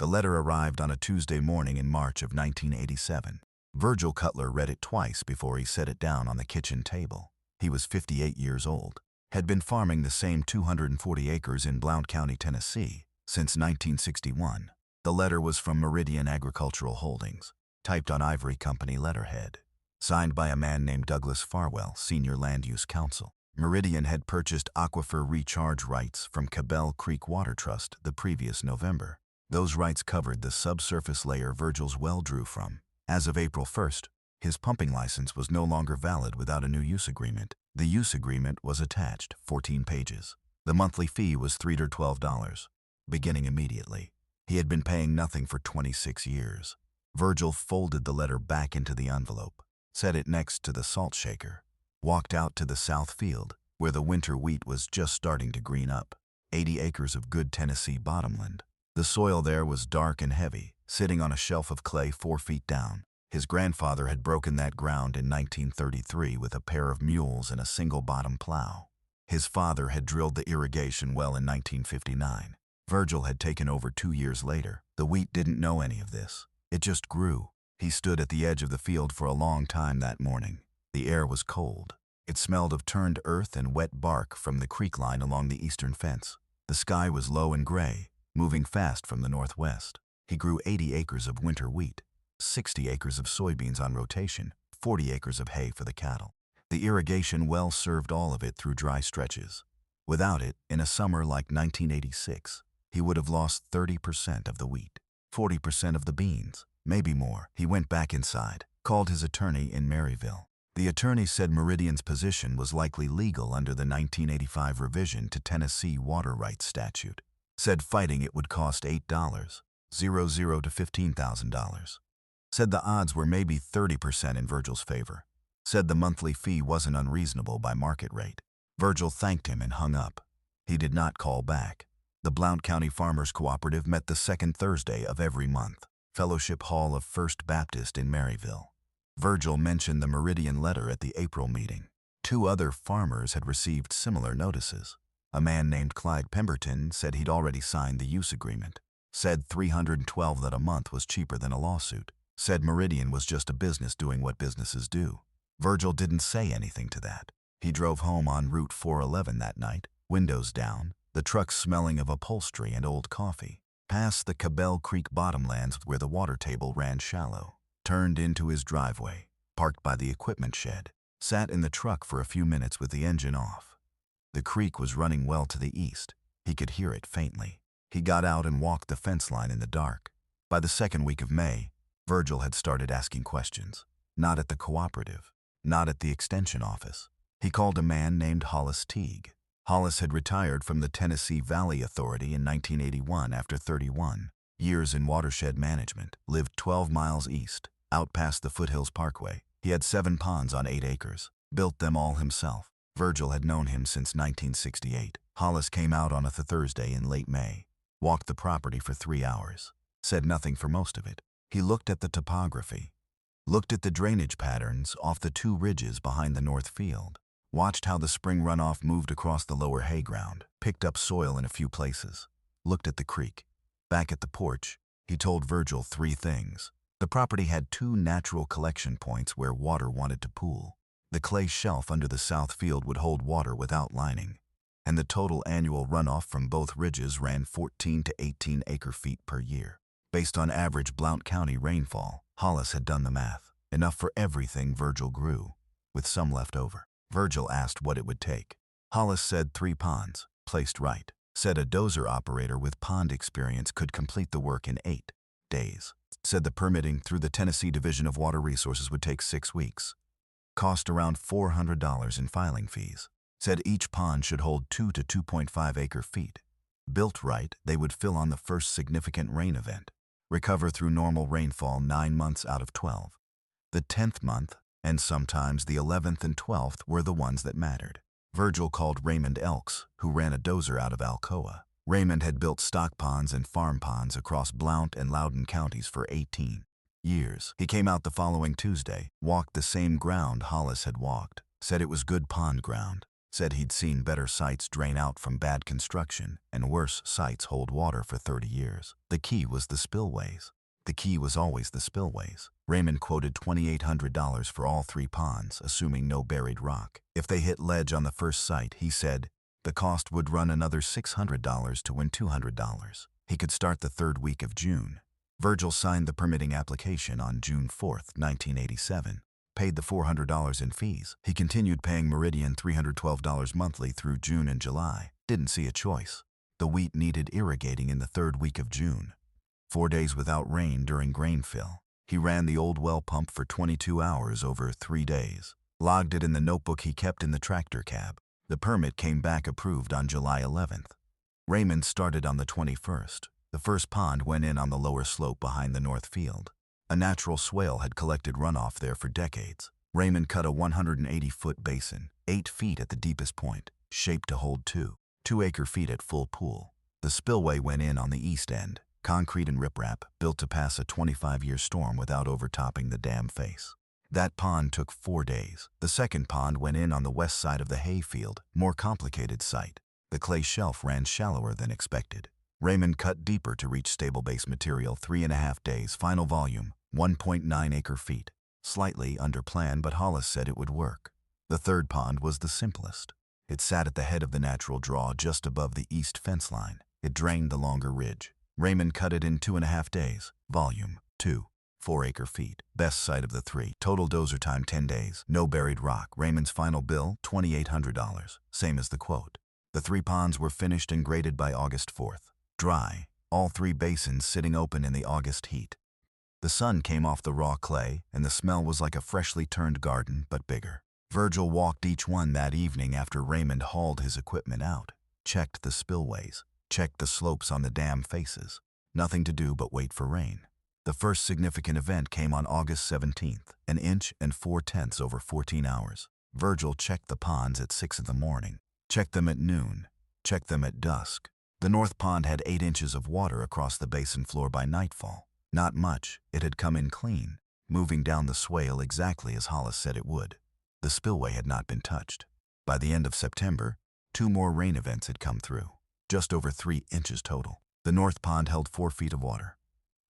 The letter arrived on a Tuesday morning in March of 1987. Virgil Cutler read it twice before he set it down on the kitchen table. He was 58 years old, had been farming the same 240 acres in Blount County, Tennessee, since 1961. The letter was from Meridian Agricultural Holdings, typed on Ivory Company letterhead, signed by a man named Douglas Farwell, Senior Land Use Counsel. Meridian had purchased aquifer recharge rights from Cabell Creek Water Trust the previous November. Those rights covered the subsurface layer Virgil's well drew from. As of April 1st, his pumping license was no longer valid without a new use agreement. The use agreement was attached, 14 pages. The monthly fee was $312, beginning immediately. He had been paying nothing for 26 years. Virgil folded the letter back into the envelope, set it next to the salt shaker, walked out to the south field, where the winter wheat was just starting to green up. 80 acres of good Tennessee bottomland. The soil there was dark and heavy, sitting on a shelf of clay 4 feet down. His grandfather had broken that ground in 1933 with a pair of mules and a single bottom plow. His father had drilled the irrigation well in 1959. Virgil had taken over 2 years later. The wheat didn't know any of this. It just grew. He stood at the edge of the field for a long time that morning. The air was cold. It smelled of turned earth and wet bark from the creek line along the eastern fence. The sky was low and gray, moving fast from the northwest. He grew 80 acres of winter wheat, 60 acres of soybeans on rotation, 40 acres of hay for the cattle. The irrigation well served all of it through dry stretches. Without it, in a summer like 1986, he would have lost 30% of the wheat, 40% of the beans, maybe more. He went back inside, called his attorney in Maryville. The attorney said Meridian's position was likely legal under the 1985 revision to Tennessee Water Rights Statute. Said fighting it would cost $8, $0 to $15,000. Said the odds were maybe 30% in Virgil's favor. Said the monthly fee wasn't unreasonable by market rate. Virgil thanked him and hung up. He did not call back. The Blount County Farmers Cooperative met the second Thursday of every month. Fellowship Hall of First Baptist in Maryville. Virgil mentioned the Meridian letter at the April meeting. 2 other farmers had received similar notices. A man named Clyde Pemberton said he'd already signed the use agreement. Said $312 that a month was cheaper than a lawsuit. Said Meridian was just a business doing what businesses do. Virgil didn't say anything to that. He drove home on Route 411 that night, windows down, the truck smelling of upholstery and old coffee. Past the Cabell Creek bottomlands where the water table ran shallow. Turned into his driveway, parked by the equipment shed. Sat in the truck for a few minutes with the engine off. The creek was running well to the east. He could hear it faintly. He got out and walked the fence line in the dark. By the second week of May, Virgil had started asking questions. Not at the cooperative, not at the extension office. He called a man named Hollis Teague. Hollis had retired from the Tennessee Valley Authority in 1981 after 31 years in watershed management, lived 12 miles east, out past the Foothills Parkway. He had 7 ponds on 8 acres, built them all himself. Virgil had known him since 1968. Hollis came out on a Thursday in late May, walked the property for 3 hours, said nothing for most of it. He looked at the topography, looked at the drainage patterns off the 2 ridges behind the north field, watched how the spring runoff moved across the lower hay ground, picked up soil in a few places, looked at the creek. Back at the porch, he told Virgil 3 things. The property had 2 natural collection points where water wanted to pool. The clay shelf under the south field would hold water without lining, and the total annual runoff from both ridges ran 14 to 18 acre-feet per year. Based on average Blount County rainfall, Hollis had done the math. Enough for everything Virgil grew, with some left over. Virgil asked what it would take. Hollis said 3 ponds, placed right. Said a dozer operator with pond experience could complete the work in 8 days. Said the permitting through the Tennessee Division of Water Resources would take 6 weeks. Cost around $400 in filing fees. Said each pond should hold 2 to 2.5 acre-feet. Built right, they would fill on the first significant rain event, recover through normal rainfall 9 months out of 12. The 10th month, and sometimes the 11th and 12th, were the ones that mattered. Virgil called Raymond Elks, who ran a dozer out of Alcoa. Raymond had built stock ponds and farm ponds across Blount and Loudoun counties for 18 years. He came out the following Tuesday, walked the same ground Hollis had walked, said it was good pond ground. Said he'd seen better sites drain out from bad construction and worse sites hold water for 30 years. The key was the spillways. The key was always the spillways. Raymond quoted $2,800 for all 3 ponds, assuming no buried rock. If they hit ledge on the first site, he said, the cost would run another $600 to win $200. He could start the 3rd week of June. Virgil signed the permitting application on June 4, 1987. Paid the $400 in fees. He continued paying Meridian $312 monthly through June and July. Didn't see a choice. The wheat needed irrigating in the 3rd week of June. 4 days without rain during grain fill. He ran the old well pump for 22 hours over 3 days. Logged it in the notebook he kept in the tractor cab. The permit came back approved on July 11th. Raymond started on the 21st. The first pond went in on the lower slope behind the north field. A natural swale had collected runoff there for decades. Raymond cut a 180-foot basin, 8 feet at the deepest point, shaped to hold 2 acre-feet at full pool. The spillway went in on the east end, concrete and riprap, built to pass a 25-year storm without overtopping the dam face. That pond took 4 days. The second pond went in on the west side of the hayfield, more complicated site. The clay shelf ran shallower than expected. Raymond cut deeper to reach stable base material, 3.5 days, final volume, 1.9 acre-feet. Slightly under plan, but Hollis said it would work. The third pond was the simplest. It sat at the head of the natural draw just above the east fence line. It drained the longer ridge. Raymond cut it in 2.5 days, volume, 4 acre-feet. Best site of the 3. Total dozer time 10 days. No buried rock. Raymond's final bill, $2,800. Same as the quote. The 3 ponds were finished and graded by August 4th. Dry. All 3 basins sitting open in the August heat. The sun came off the raw clay, and the smell was like a freshly turned garden, but bigger. Virgil walked each one that evening after Raymond hauled his equipment out. Checked the spillways. Checked the slopes on the dam faces. Nothing to do but wait for rain. The first significant event came on August 17th, 1 inch and 4/10 over 14 hours. Virgil checked the ponds at 6 in the morning. Checked them at noon. Checked them at dusk. The north pond had 8 inches of water across the basin floor by nightfall. Not much. It had come in clean, moving down the swale exactly as Hollis said it would. The spillway had not been touched. By the end of September, 2 more rain events had come through. Just over 3 inches total. The north pond held 4 feet of water.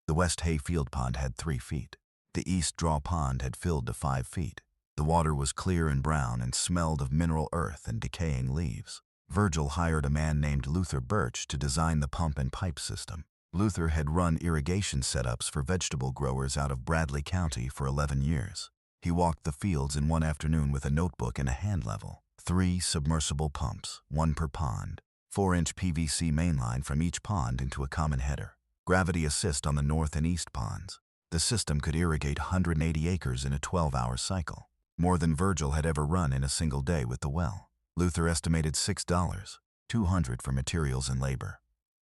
The west hayfield pond had 3 feet. The east draw pond had filled to 5 feet. The water was clear and brown and smelled of mineral earth and decaying leaves. Virgil hired a man named Luther Birch to design the pump and pipe system. Luther had run irrigation setups for vegetable growers out of Bradley County for 11 years. He walked the fields in one afternoon with a notebook and a hand level. 3 submersible pumps, 1 per pond. 4-inch PVC mainline from each pond into a common header. Gravity assist on the north and east ponds. The system could irrigate 180 acres in a 12-hour cycle. More than Virgil had ever run in a single day with the well. Luther estimated $6, $200 for materials and labor.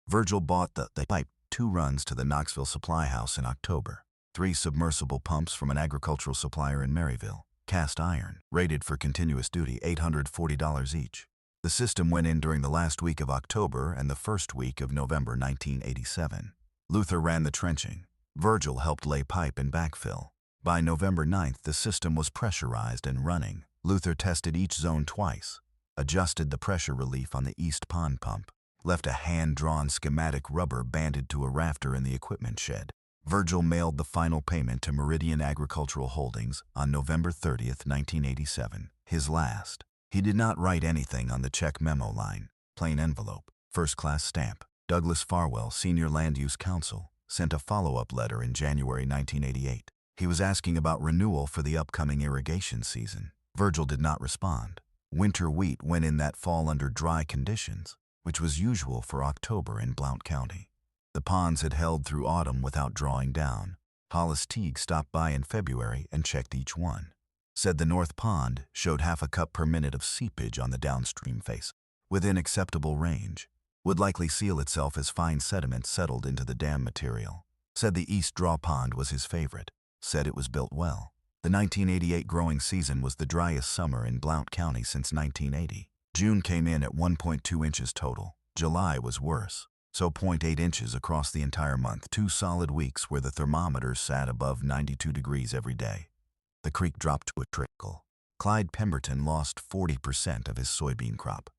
Virgil bought the pipe 2 runs to the Knoxville Supply House in October. 3 submersible pumps from an agricultural supplier in Maryville. Cast iron, rated for continuous duty, $840 each. The system went in during the last week of October and the first week of November 1987. Luther ran the trenching. Virgil helped lay pipe and backfill. By November 9th, the system was pressurized and running. Luther tested each zone twice, adjusted the pressure relief on the east pond pump, left a hand-drawn schematic rubber banded to a rafter in the equipment shed. Virgil mailed the final payment to Meridian Agricultural Holdings on November 30th, 1987, his last. He did not write anything on the check memo line. Plain envelope, first-class stamp. Douglas Farwell, Senior Land Use Counsel, sent a follow-up letter in January 1988. He was asking about renewal for the upcoming irrigation season. Virgil did not respond. Winter wheat went in that fall under dry conditions, which was usual for October in Blount County. The ponds had held through autumn without drawing down. Hollis Teague stopped by in February and checked each one. Said the north pond showed half a cup per minute of seepage on the downstream face, within acceptable range. Would likely seal itself as fine sediment settled into the dam material. Said the east draw pond was his favorite. Said it was built well. The 1988 growing season was the driest summer in Blount County since 1980. June came in at 1.2 inches total. July was worse, so 0.8 inches across the entire month. 2 solid weeks where the thermometers sat above 92 degrees every day. The creek dropped to a trickle. Clyde Pemberton lost 40% of his soybean crop.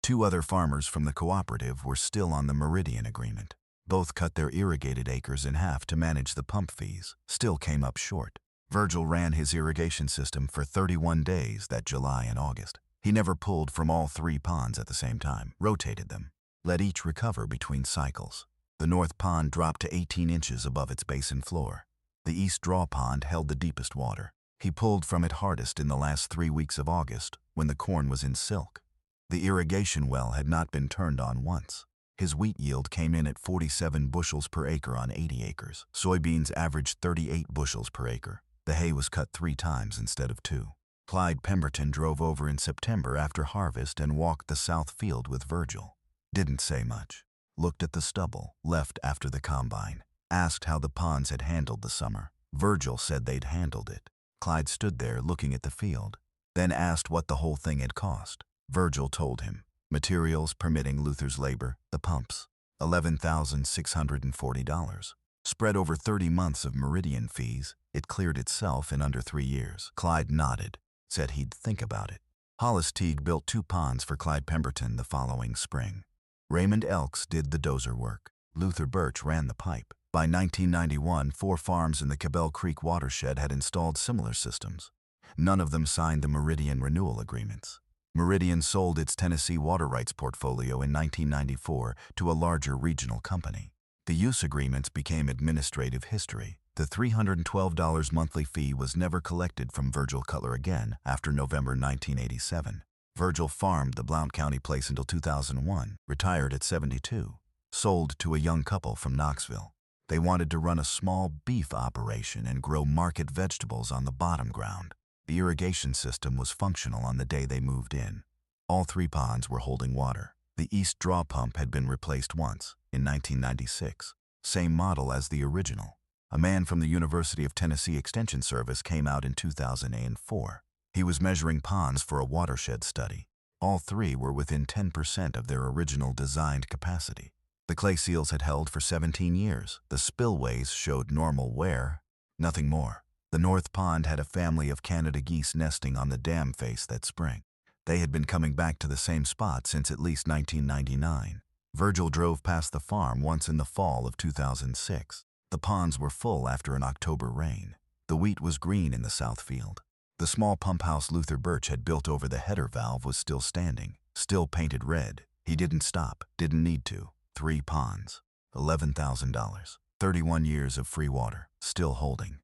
Two other farmers from the cooperative were still on the Meridian agreement. Both cut their irrigated acres in half to manage the pump fees, still came up short. Virgil ran his irrigation system for 31 days that July and August. He never pulled from all three ponds at the same time, rotated them, let each recover between cycles. The north pond dropped to 18 inches above its basin floor. The east draw pond held the deepest water. He pulled from it hardest in the last 3 weeks of August, when the corn was in silk. The irrigation well had not been turned on once. His wheat yield came in at 47 bushels per acre on 80 acres. Soybeans averaged 38 bushels per acre. The hay was cut 3 times instead of 2. Clyde Pemberton drove over in September after harvest and walked the south field with Virgil. Didn't say much. Looked at the stubble, left after the combine. Asked how the ponds had handled the summer. Virgil said they'd handled it. Clyde stood there looking at the field, then asked what the whole thing had cost. Virgil told him. Materials permitting Luther's labor, the pumps, $11,640. Spread over 30 months of Meridian fees, it cleared itself in under 3 years. Clyde nodded, said he'd think about it. Hollis Teague built 2 ponds for Clyde Pemberton the following spring. Raymond Elks did the dozer work. Luther Birch ran the pipe. By 1991, 4 farms in the Cabell Creek watershed had installed similar systems. None of them signed the Meridian renewal agreements. Meridian sold its Tennessee water rights portfolio in 1994 to a larger regional company. The use agreements became administrative history. The $312 monthly fee was never collected from Virgil Cutler again after November 1987. Virgil farmed the Blount County place until 2001, retired at 72, sold to a young couple from Knoxville. They wanted to run a small beef operation and grow market vegetables on the bottom ground. The irrigation system was functional on the day they moved in. All 3 ponds were holding water. The east draw pump had been replaced once, in 1996. Same model as the original. A man from the University of Tennessee Extension Service came out in 2004. He was measuring ponds for a watershed study. All 3 were within 10% of their original designed capacity. The clay seals had held for 17 years. The spillways showed normal wear, nothing more. The North Pond had a family of Canada geese nesting on the dam face that spring. They had been coming back to the same spot since at least 1999. Virgil drove past the farm once in the fall of 2006. The ponds were full after an October rain. The wheat was green in the south field. The small pump house Luther Birch had built over the header valve was still standing, still painted red. He didn't stop, didn't need to. 3 ponds, $11,000, 31 years of free water, still holding.